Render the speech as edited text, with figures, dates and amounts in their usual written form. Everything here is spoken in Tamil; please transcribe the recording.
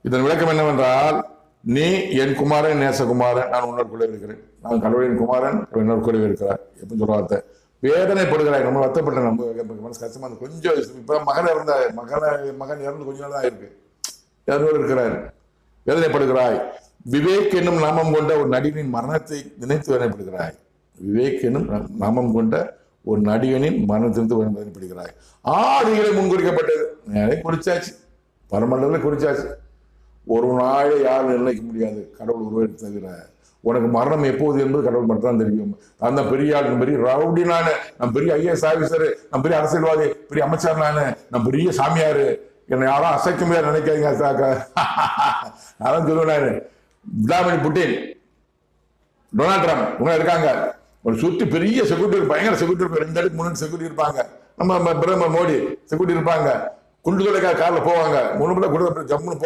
இதன் விளக்கம் என்னவென்றால், நீ என் குமாரன் நேசகுமாரன், நான் உன்னோடு கூட இருக்கிறேன். நான் கடவுளின் குமாரன், என்னோடு கூட இருக்கிறார். எப்படின்னு சொல்ற வார்த்தை. வேதனைப்படுகிறாய், நம்ம வருத்தப்பட்ட நம்ம மனசு கஷ்டமா இருக்கு. கொஞ்சம் இப்ப மகன் இறந்து கொஞ்ச நாள் தான் இருக்கு, யாரோடு இருக்கிறார். வேதனைப்படுகிறாய். விவேக் என்னும் நாமம் கொண்ட ஒரு நடிகனின் மரணத்தை நினைத்து வேதனைப்படுகிறாய். விவேக் என்னும் நாமம் கொண்ட ஒரு நடிகனின் மரணத்திலிருந்து வேதனைப்படுகிறாய். ஆதிகளை முன்குறிக்கப்பட்டது, குறிச்சாச்சு, பரமண்டல குறிச்சாச்சு. ஒரு நாளை யாரும் நிர்ணயிக்க முடியாது, கடவுள் ஒருவர் தவிர. உனக்கு மரணம் எப்போது என்பது கடவுள் மட்டும் தான் தெரியும். அந்த பெரிய ஆள், பெரிய ரவுடி நானு, நான் பெரிய ஐஏஎஸ் ஆபீசர், நான் பெரிய அரசியல்வாதி, பெரிய அமைச்சர் நானு, நான் பெரிய சாமியாரு, என்னை யாரும் அசைக்க முடியாது நினைக்காதீங்க. அதான் சொல்லுவேன் நானு. விளாடிமிர் புட்டின், டொனால்ட் ட்ரம்ப் இவங்க இருக்காங்க. ஒரு சுற்றி பெரிய செக்யூரிட்டி, பயங்கர செக்யூரிட்டி, 2 அடுக்கு 3 செக்யூரிட்டி இருப்பாங்க. நம்ம பிரதமர் மோடி செக்யூரிட்டி இருப்பாங்க. குண்டு தொலைக்காக காரில் போவாங்க. 3 ஜம்முன்னு